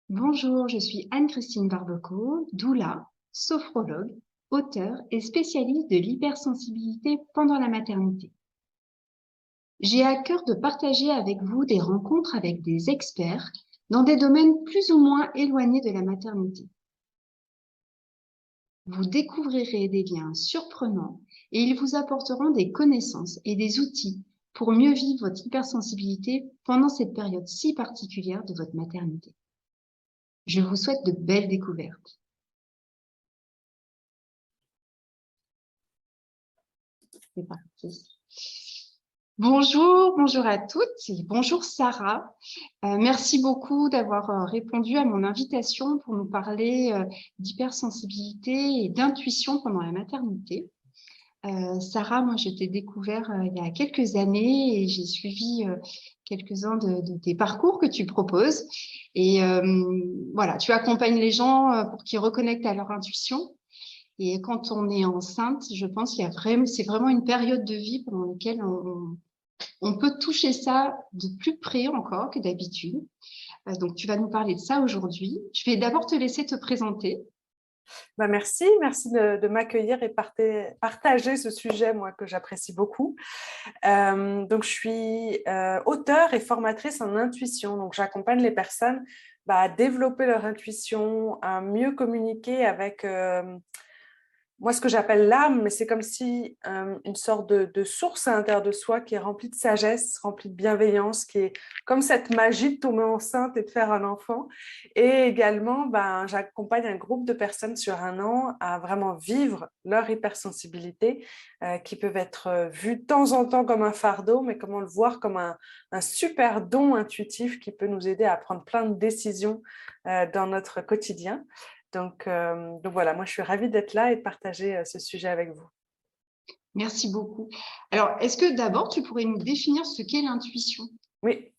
Bonjour, je suis Anne-Christine Barbeco, doula, sophrologue, auteure et spécialiste de l'hypersensibilité pendant la maternité. J'ai à cœur de partager avec vous des rencontres avec des experts dans des domaines plus ou moins éloignés de la maternité. Vous découvrirez des liens surprenants et ils vous apporteront des connaissances et des outils pour mieux vivre votre hypersensibilité pendant cette période si particulière de votre maternité. Je vous souhaite de belles découvertes. C'est parti. Bonjour à toutes et bonjour Sarah. Merci beaucoup d'avoir répondu à mon invitation pour nous parler d'hypersensibilité et d'intuition pendant la maternité. Sarah, moi je t'ai découvert il y a quelques années et j'ai suivi quelques-uns de tes parcours que tu proposes. Et voilà, tu accompagnes les gens pour qu'ils reconnectent à leur intuition. Et quand on est enceinte, je pense qu'il y a vraiment, c'est vraiment une période de vie pendant laquelle on peut toucher ça de plus près encore que d'habitude. Donc, tu vas nous parler de ça aujourd'hui. Je vais d'abord te laisser te présenter. Merci de m'accueillir et partager ce sujet, moi, que j'apprécie beaucoup. Donc, je suis auteure et formatrice en intuition. Donc, j'accompagne les personnes à développer leur intuition, à mieux communiquer avec moi, ce que j'appelle l'âme, mais c'est comme si une sorte de source à l'intérieur de soi qui est remplie de sagesse, remplie de bienveillance, qui est comme cette magie de tomber enceinte et de faire un enfant. Et également, j'accompagne un groupe de personnes sur 1 an à vraiment vivre leur hypersensibilité, qui peuvent être vues de temps en temps comme un fardeau, mais comment le voir comme un super don intuitif qui peut nous aider à prendre plein de décisions dans notre quotidien. Donc voilà, moi je suis ravie d'être là et de partager ce sujet avec vous. Merci beaucoup. Alors, est-ce que d'abord, tu pourrais nous définir ce qu'est l'intuition? Oui,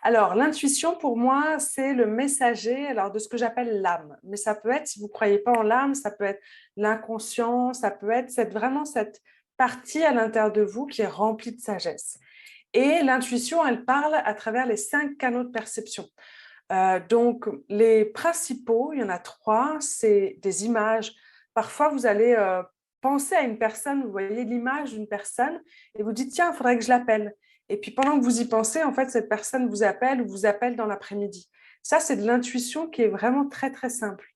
alors l'intuition pour moi, c'est le messager de ce que j'appelle l'âme. Mais ça peut être, si vous ne croyez pas en l'âme, ça peut être l'inconscient, ça peut être vraiment cette partie à l'intérieur de vous qui est remplie de sagesse. Et l'intuition, elle parle à travers les 5 canaux de perception. Donc, les principaux, il y en a 3, c'est des images. Parfois, vous allez penser à une personne, vous voyez l'image d'une personne et vous dites, tiens, il faudrait que je l'appelle. Et puis, pendant que vous y pensez, en fait, cette personne vous appelle ou vous appelle dans l'après-midi. Ça, c'est de l'intuition qui est vraiment très, très simple.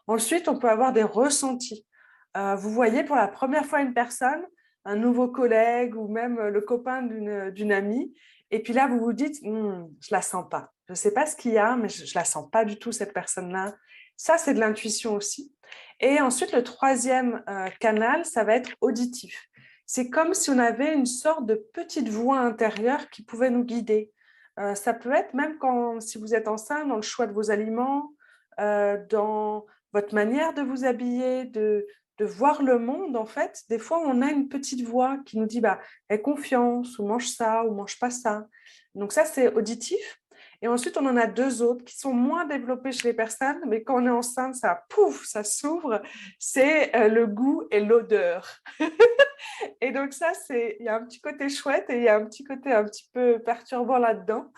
Ensuite, on peut avoir des ressentis. Vous voyez pour la première fois une personne, un nouveau collègue ou même le copain d'une amie, et puis là, vous vous dites, je ne la sens pas. Je ne sais pas ce qu'il y a, mais je ne la sens pas du tout, cette personne-là. Ça, c'est de l'intuition aussi. Et ensuite, le troisième canal, ça va être auditif. C'est comme si on avait une sorte de petite voix intérieure qui pouvait nous guider. Ça peut être même si vous êtes enceinte, dans le choix de vos aliments, dans votre manière de vous habiller, de voir le monde, en fait. Des fois, on a une petite voix qui nous dit aie confiance, ou mange ça, ou mange pas ça. Donc ça, c'est auditif. Et ensuite, on en a 2 autres qui sont moins développés chez les personnes, mais quand on est enceinte, ça pouf, ça s'ouvre. C'est le goût et l'odeur. Et donc ça, il y a un petit côté chouette et il y a un petit côté un petit peu perturbant là-dedans.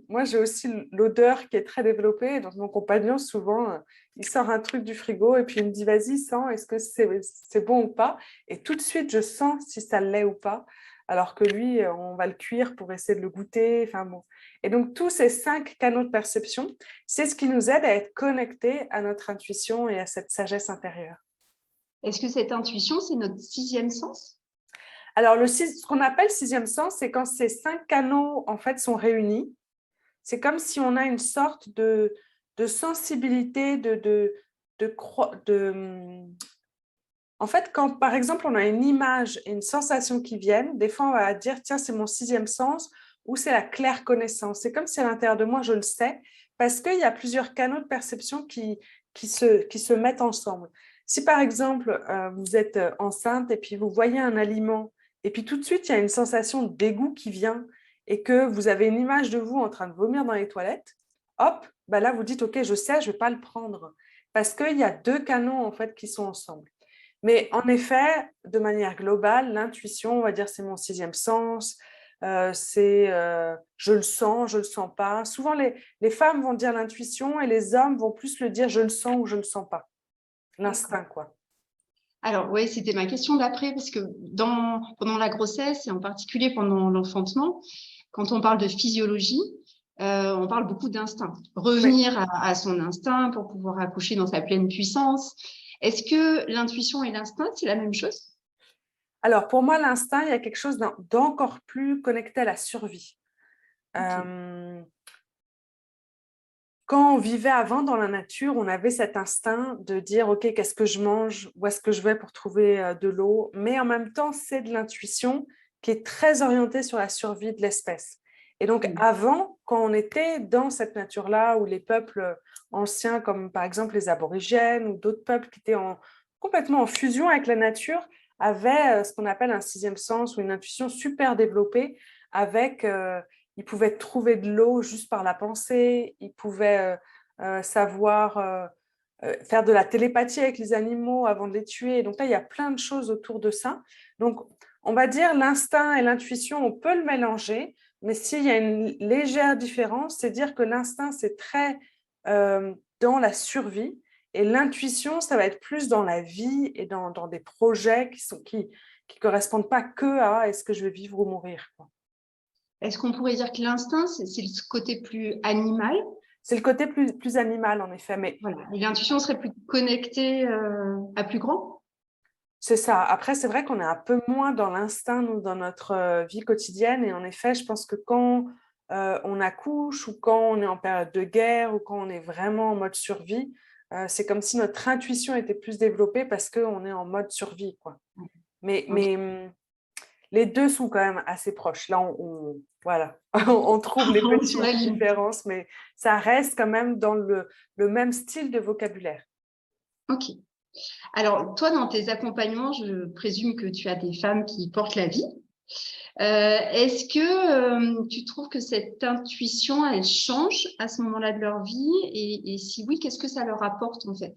Moi, j'ai aussi l'odeur qui est très développée. Donc, mon compagnon, souvent, il sort un truc du frigo et puis il me dit, vas-y, sens, est-ce que c'est bon ou pas? Et tout de suite, je sens si ça l'est ou pas. Alors que lui, on va le cuire pour essayer de le goûter. Enfin, bon. Et donc, tous ces 5 canaux de perception, c'est ce qui nous aide à être connectés à notre intuition et à cette sagesse intérieure. Est-ce que cette intuition, c'est notre 6e sens? Alors, ce qu'on appelle 6e sens, c'est quand ces 5 canaux, en fait, sont réunis. C'est comme si on a une sorte de sensibilité, en fait, quand, par exemple, on a une image et une sensation qui viennent, des fois, on va dire, tiens, c'est mon 6e sens ou c'est la claire connaissance. C'est comme si à l'intérieur de moi, je le sais, parce qu'il y a plusieurs canaux de perception qui se mettent ensemble. Si, par exemple, vous êtes enceinte et puis vous voyez un aliment et puis tout de suite, il y a une sensation de dégoût qui vient et que vous avez une image de vous en train de vomir dans les toilettes, hop, là, vous dites, OK, je sais, je ne vais pas le prendre. Parce qu'il y a 2 canaux, en fait, qui sont ensemble. Mais en effet, de manière globale, l'intuition, on va dire, c'est mon 6e sens. je le sens pas. Souvent, les femmes vont dire l'intuition et les hommes vont plus le dire je le sens ou je le sens pas. L'instinct, quoi. Alors, oui, c'était ma question d'après, parce que pendant la grossesse et en particulier pendant l'enfantement, quand on parle de physiologie, on parle beaucoup d'instinct. Oui. Revenir à son instinct pour pouvoir accoucher dans sa pleine puissance. Est-ce que l'intuition et l'instinct, c'est la même chose? Alors, pour moi, l'instinct, il y a quelque chose d'encore plus connecté à la survie. Okay. Quand on vivait avant dans la nature, on avait cet instinct de dire, OK, qu'est-ce que je mange? Où est-ce que je vais pour trouver de l'eau? Mais en même temps, c'est de l'intuition qui est très orientée sur la survie de l'espèce. Et donc, avant, quand on était dans cette nature-là, où les peuples anciens, comme par exemple les aborigènes ou d'autres peuples qui étaient complètement en fusion avec la nature, avaient ce qu'on appelle un sixième sens ou une intuition super développée avec ils pouvaient trouver de l'eau juste par la pensée, ils pouvaient savoir faire de la télépathie avec les animaux avant de les tuer. Donc là, il y a plein de choses autour de ça. Donc, on va dire l'instinct et l'intuition, on peut le mélanger, mais s'il y a une légère différence, c'est dire que l'instinct, c'est très dans la survie et l'intuition, ça va être plus dans la vie et dans des projets qui correspondent pas que à est-ce que je vais vivre ou mourir, quoi. Est-ce qu'on pourrait dire que l'instinct, c'est le côté plus animal? C'est le côté plus animal, en effet, mais Voilà. Et l'intuition serait plus connectée à plus grand? c'est ça. Après, c'est vrai qu'on est un peu moins dans l'instinct, nous, dans notre vie quotidienne. Et en effet, je pense que quand on accouche ou quand on est en période de guerre ou quand on est vraiment en mode survie, c'est comme si notre intuition était plus développée parce qu'on est en mode survie, quoi. Mais, Ok. les deux sont quand même assez proches. Là, voilà, on trouve les Sur petites la limite. différences, mais ça reste quand même dans le même style de vocabulaire. Ok. Alors, toi, dans tes accompagnements, je présume que tu as des femmes qui portent la vie. Est-ce que tu trouves que cette intuition, elle change à ce moment-là de leur vie? Et si oui, qu'est-ce que ça leur apporte en fait?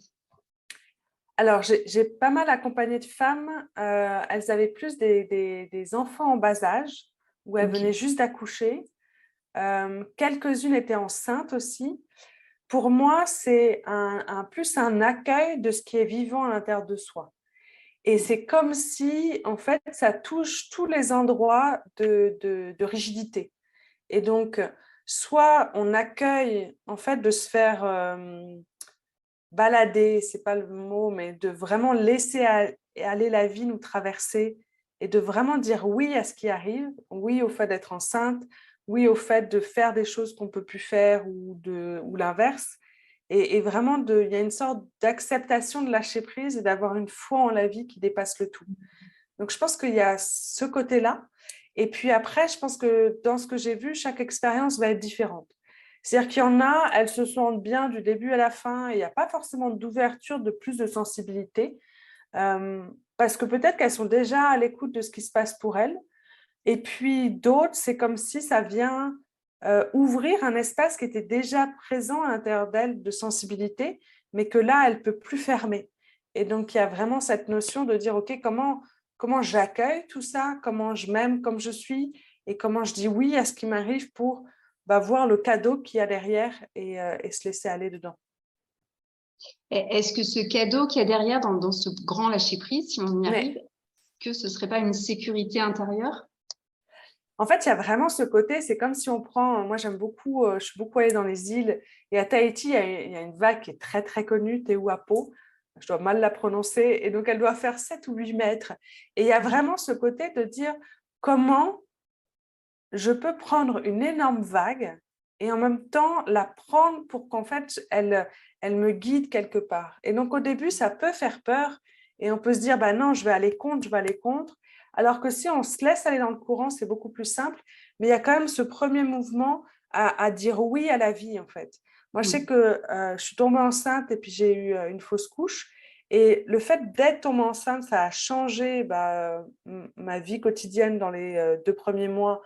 Alors, j'ai pas mal accompagné de femmes. Elles avaient plus des enfants en bas âge, où elles Ok. venaient juste d'accoucher. Quelques-unes étaient enceintes aussi. Pour moi, c'est plus un accueil de ce qui est vivant à l'intérieur de soi. Et c'est comme si, en fait, ça touche tous les endroits de rigidité. Et donc, soit on accueille, en fait, de se faire balader, c'est pas le mot, mais de vraiment laisser aller la vie nous traverser et de vraiment dire oui à ce qui arrive, oui au fait d'être enceinte, oui au fait de faire des choses qu'on peut plus faire ou l'inverse. Et vraiment, il y a une sorte d'acceptation de lâcher prise et d'avoir une foi en la vie qui dépasse le tout. Donc, je pense qu'il y a ce côté-là. Et puis après, je pense que dans ce que j'ai vu, chaque expérience va être différente. C'est-à-dire qu'il y en a, elles se sentent bien du début à la fin et il n'y a pas forcément d'ouverture, de plus de sensibilité, parce que peut-être qu'elles sont déjà à l'écoute de ce qui se passe pour elles. Et puis d'autres, c'est comme si ça vient ouvrir un espace qui était déjà présent à l'intérieur d'elles de sensibilité, mais que là, elle ne peut plus fermer. Et donc, il y a vraiment cette notion de dire, OK, comment j'accueille tout ça, comment je m'aime comme je suis, et comment je dis oui à ce qui m'arrive pour voir le cadeau qu'il y a derrière et se laisser aller dedans. Est-ce que ce cadeau qu'il y a derrière dans ce grand lâcher-prise, si on y arrive, Mais que ce serait pas une sécurité intérieure? en fait, il y a vraiment ce côté, c'est comme si on prend, moi j'aime beaucoup, je suis beaucoup allée dans les îles, et à Tahiti, il y a une vague qui est très très connue, Tehuapo, je dois mal la prononcer, et donc elle doit faire 7 ou 8 mètres. Et il y a vraiment ce côté de dire comment je peux prendre une énorme vague et en même temps la prendre pour qu'en fait elle me guide quelque part. Et donc au début, ça peut faire peur et on peut se dire, bah non, je vais aller contre, je vais aller contre. Alors que si on se laisse aller dans le courant, c'est beaucoup plus simple. Mais il y a quand même ce premier mouvement à dire oui à la vie en fait. Moi, je sais que je suis tombée enceinte et puis j'ai eu une fausse couche. Et le fait d'être tombée enceinte, ça a changé ma vie quotidienne dans les 2 premiers mois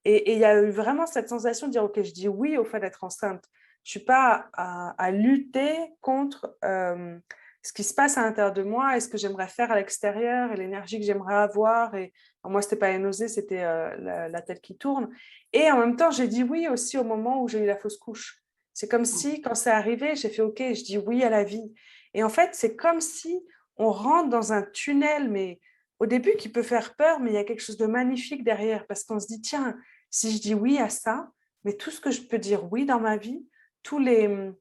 et il y a eu vraiment cette sensation de dire, OK, je dis oui au fait d'être enceinte. Je ne suis pas à lutter contre ce qui se passe à l'intérieur de moi et ce que j'aimerais faire à l'extérieur et l'énergie que j'aimerais avoir. Et alors moi, ce n'était pas les nausées, c'était la tête qui tourne. Et en même temps, j'ai dit oui aussi au moment où j'ai eu la fausse couche. C'est comme si, quand c'est arrivé, j'ai fait OK, je dis oui à la vie. Et en fait, c'est comme si on rentre dans un tunnel, mais au début qui peut faire peur, mais il y a quelque chose de magnifique derrière parce qu'on se dit, tiens, si je dis oui à ça, mais tout ce que je peux dire oui dans ma vie, tous les...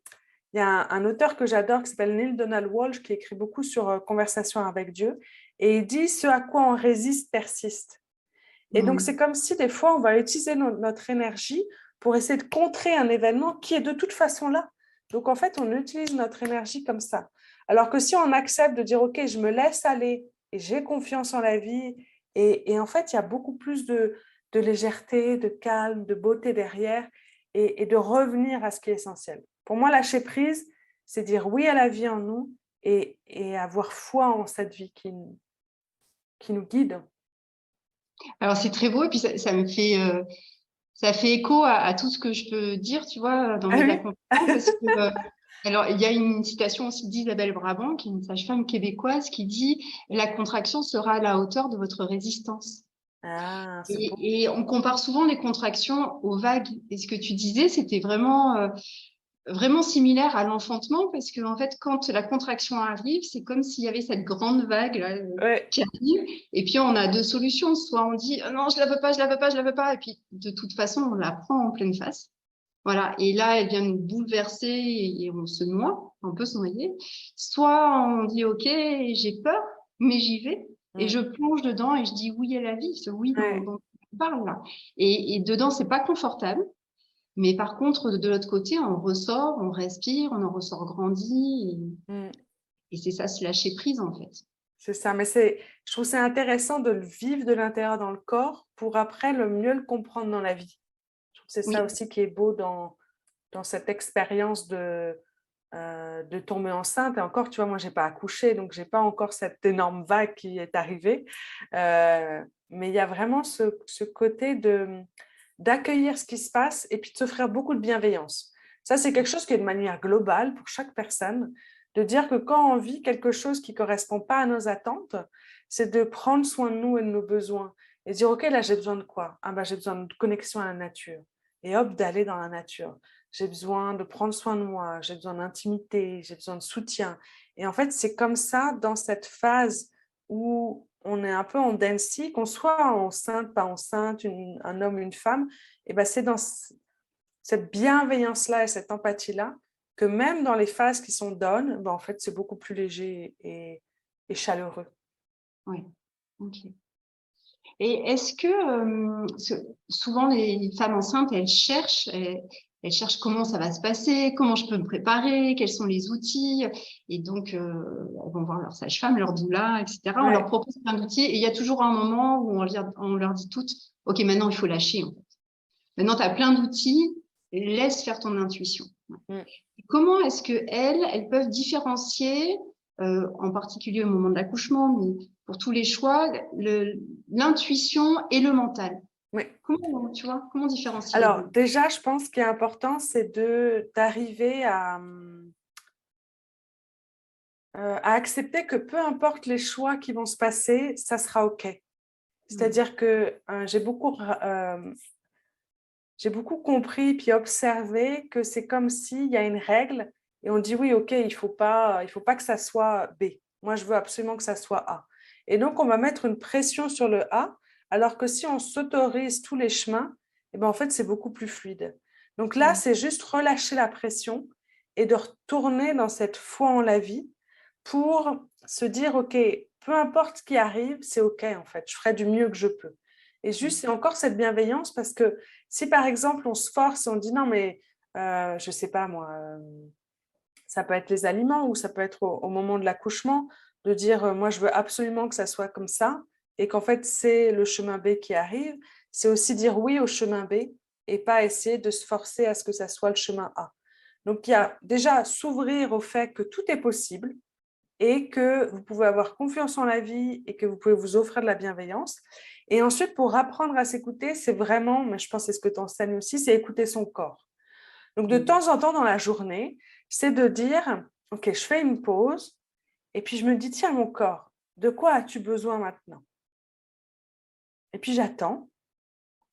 Il y a un auteur que j'adore qui s'appelle Neil Donald Walsh qui écrit beaucoup sur Conversation avec Dieu et il dit ce à quoi on résiste persiste. Et donc, c'est comme si des fois, on va utiliser notre énergie pour essayer de contrer un événement qui est de toute façon là. Donc, en fait, on utilise notre énergie comme ça. Alors que si on accepte de dire, OK, je me laisse aller et j'ai confiance en la vie, et en fait, il y a beaucoup plus de légèreté, de calme, de beauté derrière et de revenir à ce qui est essentiel. Pour moi, lâcher prise, c'est dire oui à la vie en nous et avoir foi en cette vie qui nous guide. Alors, c'est très beau et puis ça me fait, ça fait écho à tout ce que je peux dire, tu vois, dans Ah mes oui. accompagnements parce que, alors, il y a une citation aussi d'Isabelle Brabant, qui est une sage-femme québécoise, qui dit: «La contraction sera à la hauteur de votre résistance». Ah, c'est beau. Et on compare souvent les contractions aux vagues. Et ce que tu disais, c'était vraiment similaire à l'enfantement, parce que en fait, quand la contraction arrive, c'est comme s'il y avait cette grande vague là, Ouais. qui arrive. Et puis, on a deux solutions. Soit on dit: «Ah non, je la veux pas, je la veux pas, je la veux pas». Et puis, de toute façon, on la prend en pleine face. Voilà. Et là, elle vient nous bouleverser et on se noie, on peut se noyer. Soit on dit: «OK, j'ai peur, mais j'y vais». Et Mm. je plonge dedans et je dis oui à la vie, ce oui Ouais. dont on parle là. Et dedans, c'est pas confortable. Mais par contre, de l'autre côté, on ressort, on respire, on en ressort grandi. Mm. Et c'est ça, se lâcher prise, en fait. C'est ça, mais je trouve c'est intéressant de le vivre de l'intérieur dans le corps pour après le mieux le comprendre dans la vie. Je trouve que c'est ça Oui, aussi qui est beau dans cette expérience de tomber enceinte. Et encore, tu vois, moi, j'ai pas accouché, donc j'ai pas encore cette énorme vague qui est arrivée. Mais il y a vraiment ce côté d'accueillir ce qui se passe et puis de s'offrir beaucoup de bienveillance. Ça, c'est quelque chose qui est de manière globale pour chaque personne, de dire que quand on vit quelque chose qui ne correspond pas à nos attentes, c'est de prendre soin de nous et de nos besoins et dire, OK, là, j'ai besoin de quoi? Ah ben, j'ai besoin de connexion à la nature. Et hop, d'aller dans la nature. J'ai besoin de prendre soin de moi, j'ai besoin d'intimité, j'ai besoin de soutien. Et en fait, c'est comme ça, dans cette phase où on est un peu en dents de scie, qu'on soit enceinte, pas enceinte, un homme, une femme, et ben c'est dans cette bienveillance-là et cette empathie-là que même dans les phases qui sont down, ben en fait, c'est beaucoup plus léger et chaleureux. oui. Ok. Et est-ce que souvent les femmes enceintes, elles cherchent comment ça va se passer, comment je peux me préparer, quels sont les outils. Et donc, elles vont voir leur sage-femme, leur doula, etc. On leur Ouais, propose plein d'outils. Et il y a toujours un moment où on leur dit toutes: «OK, maintenant, il faut lâcher, en fait. Maintenant, tu as plein d'outils, laisse faire ton intuition». mm. Comment est-ce que elles peuvent différencier, en particulier au moment de l'accouchement, mais pour tous les choix, l'intuition et le mental? Ouais. Comment, tu vois, comment différencier les Alors, deux? déjà, je pense qu'il est important, c'est d'arriver à accepter que peu importe les choix qui vont se passer, ça sera OK. Mm. C'est-à-dire que j'ai beaucoup compris puis observé que c'est comme s'il y a une règle et on dit oui, OK, il faut pas que ça soit B. Moi, je veux absolument que ça soit A. Et donc, on va mettre une pression sur le A, alors que si on s'autorise tous les chemins, eh ben, en fait, c'est beaucoup plus fluide. Donc là, Mm. c'est juste relâcher la pression et de retourner dans cette foi en la vie pour se dire, OK, peu importe ce qui arrive, c'est OK, en fait, je ferai du mieux que je peux. Et juste, c'est encore cette bienveillance parce que si par exemple on se force et on dit non mais je sais pas moi, ça peut être les aliments ou ça peut être au moment de l'accouchement, de dire moi je veux absolument que ça soit comme ça et qu'en fait c'est le chemin B qui arrive, c'est aussi dire oui au chemin B et pas essayer de se forcer à ce que ça soit le chemin A. Donc il y a déjà s'ouvrir au fait que tout est possible et que vous pouvez avoir confiance en la vie et que vous pouvez vous offrir de la bienveillance. Et ensuite, pour apprendre à s'écouter, c'est vraiment, mais je pense que c'est ce que tu enseignes aussi, c'est écouter son corps. Donc, de Mm. temps en temps dans la journée, c'est de dire, OK, je fais une pause Et puis, je me dis, tiens, mon corps, de quoi as-tu besoin maintenant? Et puis, j'attends.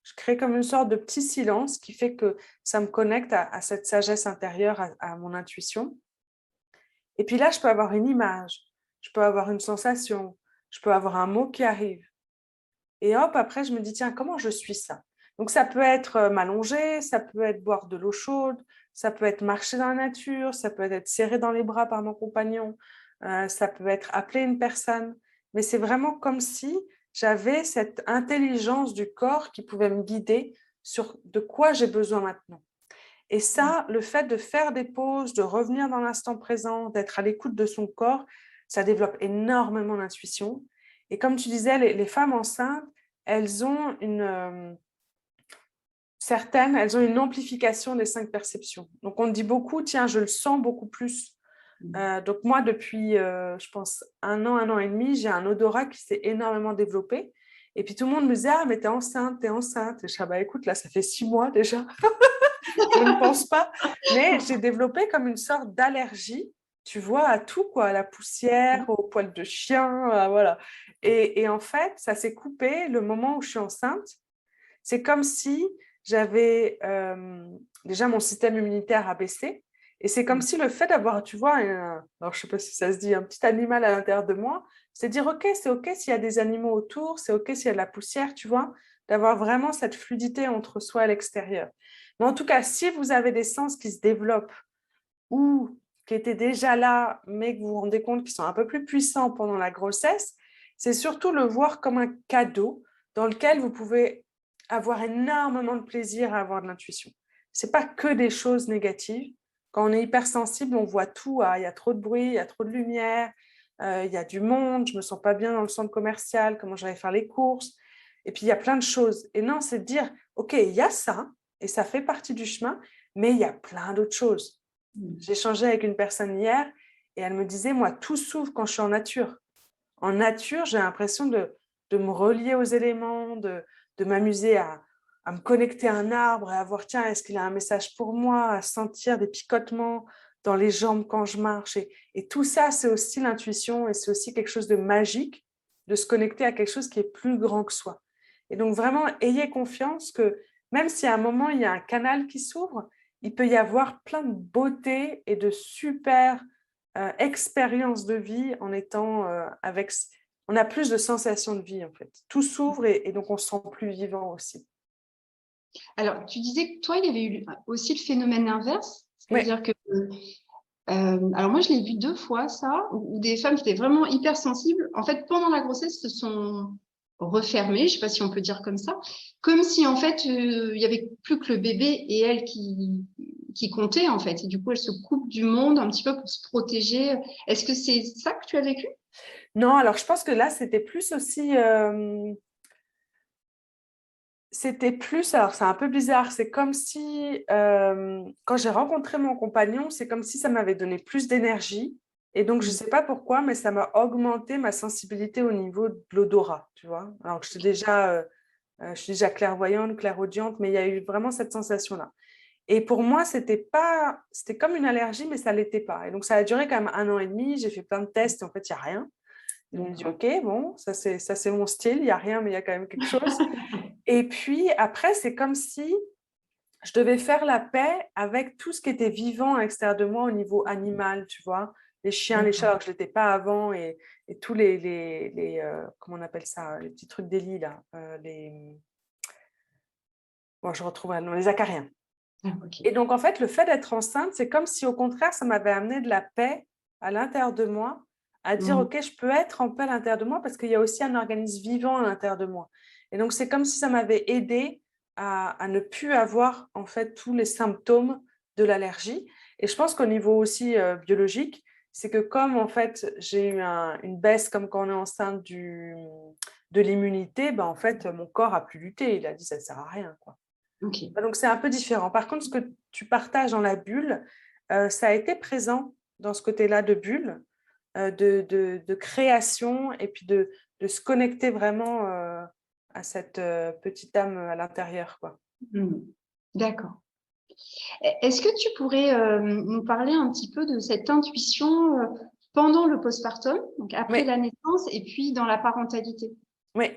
Je crée comme une sorte de petit silence qui fait que ça me connecte à cette sagesse intérieure, à mon intuition. Et puis là, je peux avoir une image, je peux avoir une sensation, je peux avoir un mot qui arrive. Et hop, après, je me dis, tiens, comment je suis ça? Donc, ça peut être m'allonger, ça peut être boire de l'eau chaude, ça peut être marcher dans la nature, ça peut être serré dans les bras par mon compagnon, ça peut être appeler une personne. Mais c'est vraiment comme si j'avais cette intelligence du corps qui pouvait me guider sur de quoi j'ai besoin maintenant. Et ça, le fait de faire des pauses, de revenir dans l'instant présent, d'être à l'écoute de son corps, ça développe énormément l'intuition. Et comme tu disais, les femmes enceintes, elles ont certaines, elles ont une amplification des 5 perceptions. Donc, on dit beaucoup, tiens, je le sens beaucoup plus. Donc, moi, depuis, je pense, un an et demi, j'ai un odorat qui s'est énormément développé. Et puis, tout le monde me disait, ah, mais t'es enceinte, t'es enceinte. Et je dis, ah, bah, écoute, là, ça fait 6 mois déjà. Je ne pense pas. Mais j'ai développé comme une sorte d'allergie, tu vois, à tout, quoi, à la poussière, aux poils de chien, voilà. Et en fait, ça s'est coupé le moment où je suis enceinte. C'est comme si j'avais déjà mon système immunitaire a baissé. Et c'est comme si le fait d'avoir, tu vois, alors je ne sais pas si ça se dit, un petit animal à l'intérieur de moi, c'est dire, OK, c'est OK s'il y a des animaux autour, c'est OK s'il y a de la poussière, tu vois, d'avoir vraiment cette fluidité entre soi et l'extérieur. Mais en tout cas, si vous avez des sens qui se développent ou qui étaient déjà là, mais que vous vous rendez compte qu'ils sont un peu plus puissants pendant la grossesse, c'est surtout le voir comme un cadeau dans lequel vous pouvez avoir énormément de plaisir à avoir de l'intuition. Ce n'est pas que des choses négatives. Quand on est hypersensible, on voit tout. Ah, il y a trop de bruit, il y a trop de lumière, il y a du monde, je ne me sens pas bien dans le centre commercial, comment j'allais faire les courses. Et puis, il y a plein de choses. Et non, c'est de dire, OK, il y a ça, et ça fait partie du chemin, mais il y a plein d'autres choses. J'ai échangé avec une personne hier, et elle me disait, moi, tout s'ouvre quand je suis en nature. En nature, j'ai l'impression de me relier aux éléments, de m'amuser à me connecter à un arbre et à voir, tiens, est-ce qu'il a un message pour moi, à sentir des picotements dans les jambes quand je marche. Et tout ça, c'est aussi l'intuition et c'est aussi quelque chose de magique de se connecter à quelque chose qui est plus grand que soi. Et donc, vraiment, ayez confiance que même si à un moment, il y a un canal qui s'ouvre, il peut y avoir plein de beauté et de super expérience de vie en étant avec... On a plus de sensations de vie, en fait. Tout s'ouvre et donc on se sent plus vivant aussi. Alors, tu disais que toi, il y avait eu aussi le phénomène inverse, Oui. c'est-à-dire que, alors moi, je l'ai vu 2 fois, ça, où des femmes qui étaient vraiment hypersensibles, en fait, pendant la grossesse, se sont refermées, je ne sais pas si on peut dire comme ça, comme si, en fait, il n'y avait plus que le bébé et elle qui comptaient, en fait. Et du coup, elles se coupent du monde un petit peu pour se protéger. Est-ce que c'est ça que tu as vécu? Non, alors je pense que là, c'était plus aussi... c'était plus, alors c'est un peu bizarre, c'est comme si, quand j'ai rencontré mon compagnon, c'est comme si ça m'avait donné plus d'énergie. Et donc, je ne sais pas pourquoi, mais ça m'a augmenté ma sensibilité au niveau de l'odorat, tu vois. Alors que je suis déjà clairvoyante, clairaudiente, mais il y a eu vraiment cette sensation-là. Et pour moi, c'était comme une allergie, mais ça ne l'était pas. Et donc, ça a duré quand même un an et demi. J'ai fait plein de tests et en fait, il n'y a rien. Je me dis, OK, bon, ça c'est mon style, il n'y a rien, mais il y a quand même quelque chose. Et puis après, c'est comme si je devais faire la paix avec tout ce qui était vivant à l'extérieur de moi au niveau animal, tu vois. Les chiens, les chats, alors que je ne l'étais pas avant, et tous comment on appelle ça, les petits trucs des lits, là, bon, je retrouve un nom, les acariens. Ah, ok. Et donc, en fait, le fait d'être enceinte, c'est comme si, au contraire, ça m'avait amené de la paix à l'intérieur de moi, à dire, OK, je peux être en paix à l'intérieur de moi parce qu'il y a aussi un organisme vivant à l'intérieur de moi. Et donc, c'est comme si ça m'avait aidé à ne plus avoir, en fait, tous les symptômes de l'allergie. Et je pense qu'au niveau aussi biologique, c'est que comme, en fait, j'ai eu une baisse, comme quand on est enceinte de l'immunité, ben, en fait, mon corps a plus lutté. Il a dit, ça ne sert à rien, quoi. Ok. Donc, c'est un peu différent. Par contre, ce que tu partages dans la bulle, ça a été présent dans ce côté-là de bulle, de création et puis de se connecter vraiment à cette petite âme à l'intérieur, quoi. D'accord. Est-ce que tu pourrais nous parler un petit peu de cette intuition pendant le postpartum, donc après Oui, la naissance, et puis dans la parentalité. oui.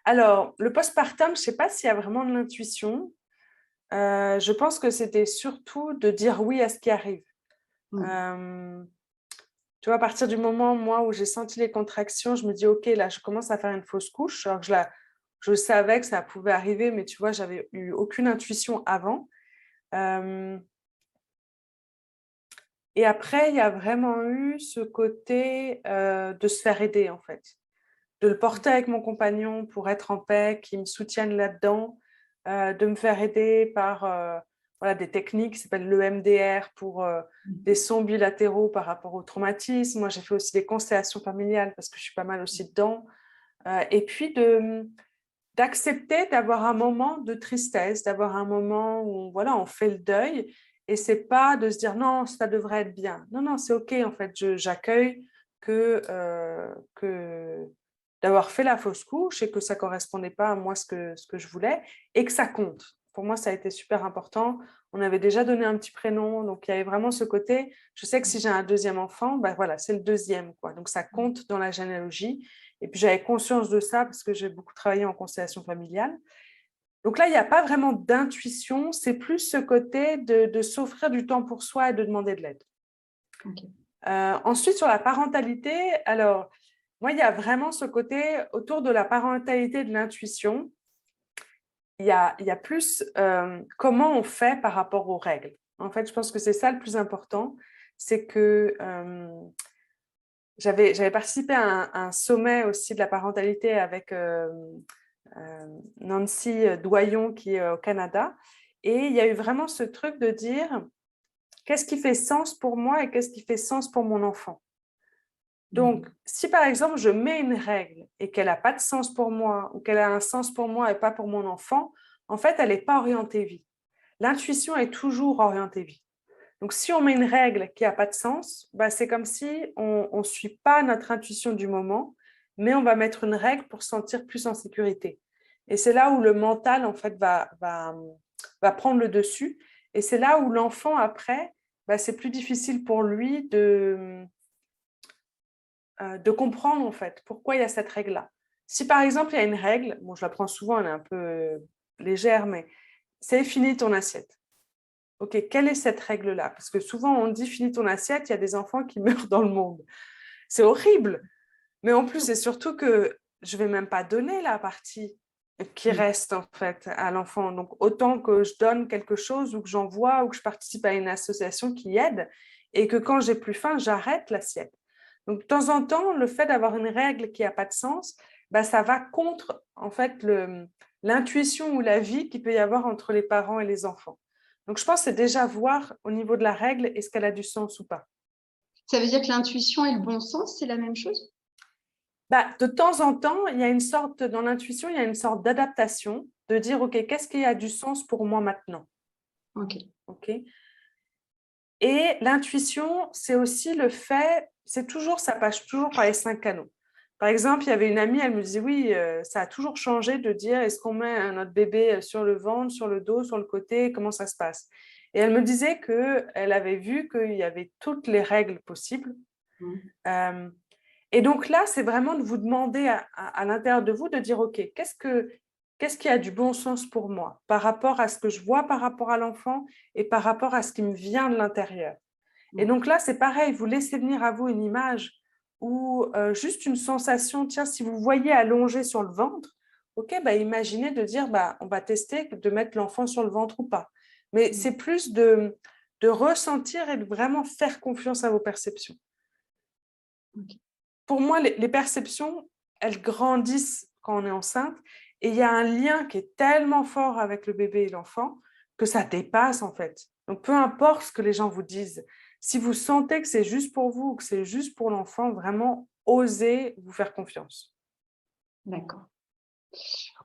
Alors, le postpartum, je ne sais pas s'il y a vraiment de l'intuition. Je pense que c'était surtout de dire oui à ce qui arrive. Euh, Tu vois, à partir du moment, moi, où j'ai senti les contractions, je me dis, OK, là, je commence à faire une fausse couche. Alors que je savais que ça pouvait arriver, mais tu vois, j'avais eu aucune intuition avant. Euh, et après, il y a vraiment eu ce côté de se faire aider, en fait. De le porter avec mon compagnon pour être en paix, qu'il me soutienne là-dedans, de me faire aider par voilà, des techniques qui s'appellent l'EMDR pour des sons bilatéraux par rapport au traumatisme. Moi, j'ai fait aussi des constellations familiales parce que je suis pas mal aussi dedans. Et puis d'accepter d'avoir un moment de tristesse, d'avoir un moment où voilà, on fait le deuil. Et c'est pas de se dire non, ça devrait être bien. Non, non, c'est OK en fait. J'accueille que d'avoir fait la fausse couche et que ça correspondait pas à moi ce que je voulais et que ça compte. Pour moi, ça a été super important. On avait déjà donné un petit prénom, donc il y avait vraiment ce côté. Je sais que si j'ai un deuxième enfant, ben voilà, c'est le deuxième, quoi. Donc ça compte dans la généalogie. Et puis j'avais conscience de ça parce que j'ai beaucoup travaillé en constellation familiale. Donc là, il n'y a pas vraiment d'intuition, c'est plus ce côté de s'offrir du temps pour soi et de demander de l'aide. Okay. Ensuite, sur la parentalité, alors, moi, il y a vraiment ce côté autour de la parentalité de l'intuition. Il y a plus comment on fait par rapport aux règles. En fait, je pense que c'est ça le plus important. C'est que j'avais participé à un sommet aussi de la parentalité avec Nancy Doyon qui est au Canada. Et il y a eu vraiment ce truc de dire qu'est-ce qui fait sens pour moi et qu'est-ce qui fait sens pour mon enfant. Donc, si par exemple, je mets une règle et qu'elle n'a pas de sens pour moi ou qu'elle a un sens pour moi et pas pour mon enfant, en fait, elle n'est pas orientée vie. L'intuition est toujours orientée vie. Donc, si on met une règle qui n'a pas de sens, bah, c'est comme si on ne suit pas notre intuition du moment, mais on va mettre une règle pour se sentir plus en sécurité. Et c'est là où le mental, en fait, va prendre le dessus. Et c'est là où l'enfant, après, bah, c'est plus difficile pour lui de comprendre en fait pourquoi il y a cette règle-là. Si par exemple il y a une règle, bon je la prends souvent, elle est un peu légère, mais c'est finis ton assiette. Ok, quelle est cette règle-là? Parce que souvent on dit finis ton assiette, il y a des enfants qui meurent dans le monde. C'est horrible. Mais en plus, c'est surtout que je ne vais même pas donner la partie qui reste en fait à l'enfant. Donc autant que je donne quelque chose ou que j'envoie ou que je participe à une association qui aide et que quand j'ai plus faim, j'arrête l'assiette. Donc de temps en temps, le fait d'avoir une règle qui n'a pas de sens, bah, ça va contre en fait l'intuition ou la vie qu'il peut y avoir entre les parents et les enfants. Donc je pense que c'est déjà voir au niveau de la règle est-ce qu'elle a du sens ou pas. Ça veut dire que l'intuition et le bon sens, c'est la même chose? Bah, de temps en temps, il y a une sorte, dans l'intuition, il y a une sorte d'adaptation, de dire, OK, qu'est-ce qui a du sens pour moi maintenant? Ok. OK. Et l'intuition, c'est aussi le fait, c'est toujours, ça passe toujours par les 5 canaux. Par exemple, il y avait une amie, elle me disait, oui, ça a toujours changé de dire, est-ce qu'on met notre bébé sur le ventre, sur le dos, sur le côté, comment ça se passe? Et elle me disait qu'elle avait vu qu'il y avait toutes les règles possibles. Euh, Et donc là, c'est vraiment de vous demander à l'intérieur de vous de dire, OK, qu'est-ce qui a du bon sens pour moi par rapport à ce que je vois par rapport à l'enfant et par rapport à ce qui me vient de l'intérieur. Et donc là, c'est pareil, vous laissez venir à vous une image ou juste une sensation, tiens, si vous voyez allongé sur le ventre, OK, bah, imaginez de dire, bah, on va tester de mettre l'enfant sur le ventre ou pas. Mais c'est plus de ressentir et de vraiment faire confiance à vos perceptions. Pour moi, les perceptions, elles grandissent quand on est enceinte et il y a un lien qui est tellement fort avec le bébé et l'enfant que ça dépasse en fait. Donc, peu importe ce que les gens vous disent, si vous sentez que c'est juste pour vous ou que c'est juste pour l'enfant, vraiment, osez vous faire confiance. D'accord.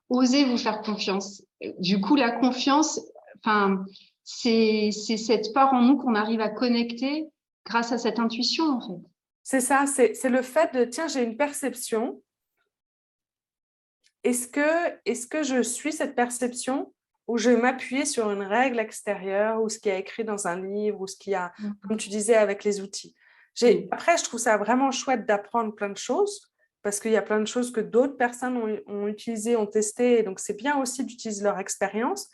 Osez vous faire confiance. Du coup, la confiance, enfin, c'est cette part en nous qu'on arrive à connecter grâce à cette intuition, en fait. C'est ça, c'est le fait de, tiens, j'ai une perception. Est-ce que je suis cette perception ou je vais m'appuyer sur une règle extérieure ou ce qui est écrit dans un livre ou ce qu'il y a, comme tu disais, avec les outils. Après, je trouve ça vraiment chouette d'apprendre plein de choses parce qu'il y a plein de choses que d'autres personnes ont utilisées, ont testées. Donc, c'est bien aussi d'utiliser leur expérience.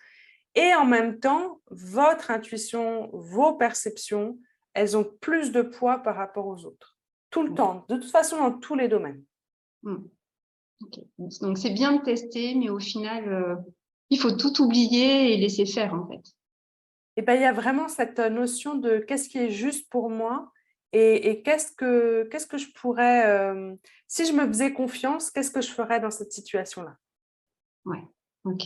Et en même temps, votre intuition, vos perceptions, elles ont plus de poids par rapport aux autres. Tout le temps, de toute façon, dans tous les domaines. Okay. Donc, c'est bien de tester, mais au final, il faut tout oublier et laisser faire, en fait. Et ben, il y a vraiment cette notion de qu'est-ce qui est juste pour moi et qu'est-ce que je pourrais, si je me faisais confiance, qu'est-ce que je ferais dans cette situation-là. Ouais, ok.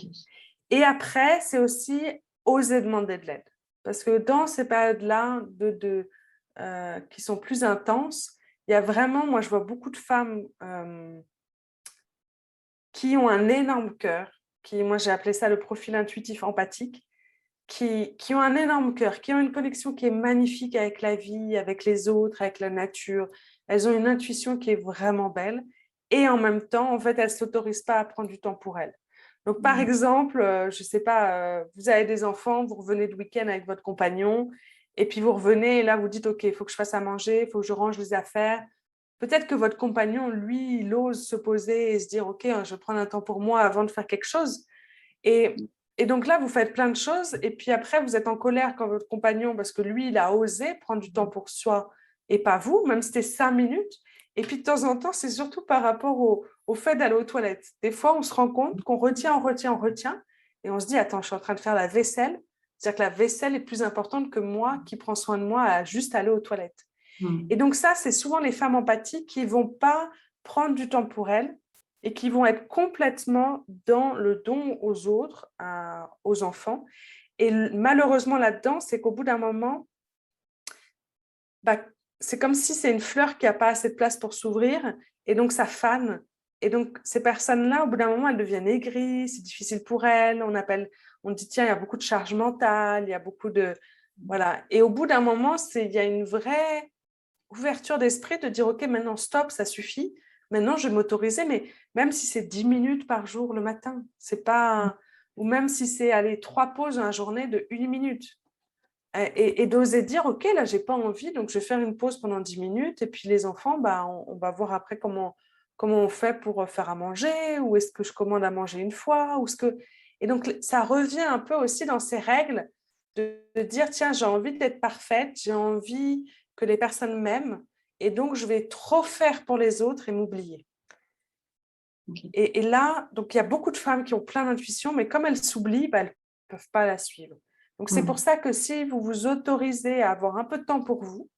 Et après, c'est aussi oser demander de l'aide. Parce que dans ces périodes-là qui sont plus intenses, il y a vraiment, moi je vois beaucoup de femmes qui ont un énorme cœur, moi j'ai appelé ça le profil intuitif empathique, qui ont un énorme cœur, qui ont une connexion qui est magnifique avec la vie, avec les autres, avec la nature. Elles ont une intuition qui est vraiment belle et en même temps, en fait, elles ne s'autorisent pas à prendre du temps pour elles. Donc, par exemple, je ne sais pas, vous avez des enfants, vous revenez de week-end avec votre compagnon et puis vous revenez et là, vous dites, OK, il faut que je fasse à manger, il faut que je range les affaires. Peut-être que votre compagnon, lui, il ose se poser et se dire, OK, je vais prendre un temps pour moi avant de faire quelque chose. Et donc là, vous faites plein de choses et puis après, vous êtes en colère quand votre compagnon, parce que lui, il a osé prendre du temps pour soi et pas vous, même si c'était 5 minutes. Et puis de temps en temps, c'est surtout par rapport au fait d'aller aux toilettes. Des fois, on se rend compte qu'on retient et on se dit, attends, je suis en train de faire la vaisselle. C'est-à-dire que la vaisselle est plus importante que moi qui prends soin de moi à juste aller aux toilettes. Et donc ça, c'est souvent les femmes empathiques qui ne vont pas prendre du temps pour elles et qui vont être complètement dans le don aux autres, aux enfants. Et malheureusement là-dedans, c'est qu'au bout d'un moment, c'est comme si c'est une fleur qui n'a pas assez de place pour s'ouvrir et donc ça fane. Et donc ces personnes-là, au bout d'un moment, elles deviennent aigries, c'est difficile pour elles. On dit, tiens, il y a beaucoup de charge mentale, il y a beaucoup de... Voilà. Et au bout d'un moment, il y a une vraie ouverture d'esprit de dire, OK, maintenant, stop, ça suffit. Maintenant, je vais m'autoriser, mais même si c'est 10 minutes par jour le matin, c'est pas... Ou même si c'est, allez, 3 pauses dans la journée de 1 minute. Et d'oser dire, OK, là, j'ai pas envie, donc je vais faire une pause pendant 10 minutes. Et puis les enfants, on va voir après comment on fait pour faire à manger, ou est-ce que je commande à manger une fois, ou ce que... Et donc, ça revient un peu aussi dans ces règles de dire, tiens, j'ai envie d'être parfaite, j'ai envie que les personnes m'aiment, et donc je vais trop faire pour les autres et m'oublier. Okay. Et là, donc il y a beaucoup de femmes qui ont plein d'intuition, mais comme elles s'oublient, elles ne peuvent pas la suivre. Donc c'est pour ça que si vous vous autorisez à avoir un peu de temps pour vous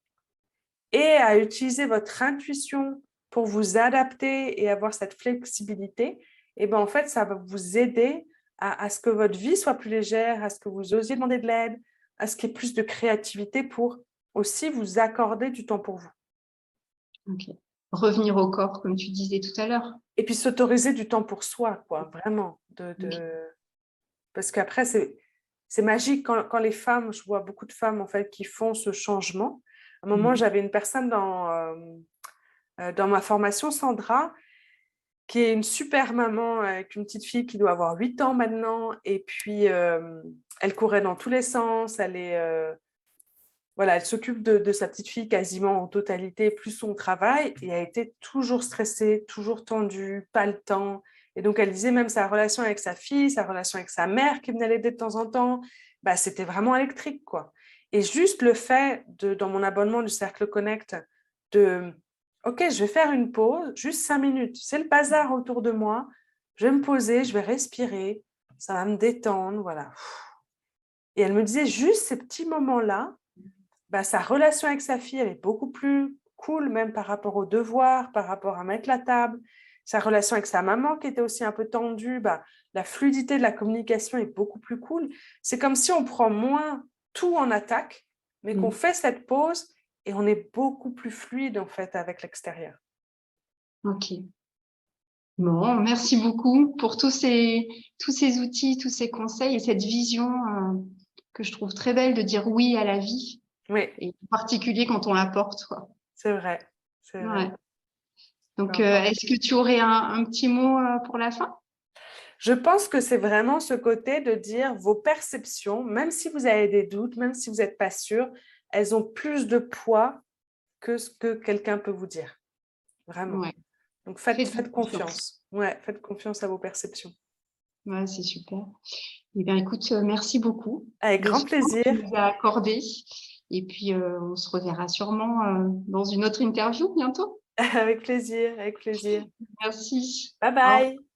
et à utiliser votre intuition pour vous adapter et avoir cette flexibilité, et ben en fait, ça va vous aider à ce que votre vie soit plus légère, à ce que vous osiez demander de l'aide, à ce qu'il y ait plus de créativité pour aussi vous accorder du temps pour vous. Okay. Revenir au corps, comme tu disais tout à l'heure. Et puis s'autoriser du temps pour soi, quoi, vraiment. Okay. Parce qu'après, c'est magique quand les femmes, je vois beaucoup de femmes en fait qui font ce changement. À un moment, j'avais une personne dans ma formation, Sandra, qui est une super maman avec une petite fille qui doit avoir 8 ans maintenant. Et puis, elle courait dans tous les sens. Elle s'occupe de sa petite fille quasiment en totalité, plus son travail. Et elle était toujours stressée, toujours tendue, pas le temps. Et donc, elle disait même sa relation avec sa fille, sa relation avec sa mère qui venait l'aider de temps en temps, c'était vraiment électrique, quoi. Et juste le fait, dans mon abonnement du Cercle Connect, OK, je vais faire une pause, juste 5 minutes. C'est le bazar autour de moi. Je vais me poser, je vais respirer. Ça va me détendre, voilà. Et elle me disait juste ces petits moments-là, sa relation avec sa fille, elle est beaucoup plus cool, même par rapport aux devoirs, par rapport à mettre la table. Sa relation avec sa maman, qui était aussi un peu tendue, la fluidité de la communication est beaucoup plus cool. C'est comme si on prend moins tout en attaque, mais qu'on fait cette pause et on est beaucoup plus fluide, en fait, avec l'extérieur. OK. Bon, merci beaucoup pour tous ces outils, tous ces conseils et cette vision que je trouve très belle de dire oui à la vie. Oui. Et en particulier quand on la porte, quoi. C'est vrai. C'est vrai. Ouais. Donc, est-ce que tu aurais un petit mot pour la fin? Je pense que c'est vraiment ce côté de dire vos perceptions, même si vous avez des doutes, même si vous n'êtes pas sûr, elles ont plus de poids que ce que quelqu'un peut vous dire. Vraiment. Ouais. Donc, faites Faites-vous confiance. Ouais, faites confiance à vos perceptions. Ouais, c'est super. Eh bien, écoute, merci beaucoup Avec de grand ce temps que tu plaisir. nous as accordé. Et puis, on se reverra sûrement dans une autre interview bientôt. Avec plaisir, avec plaisir. Merci. Bye Au bye.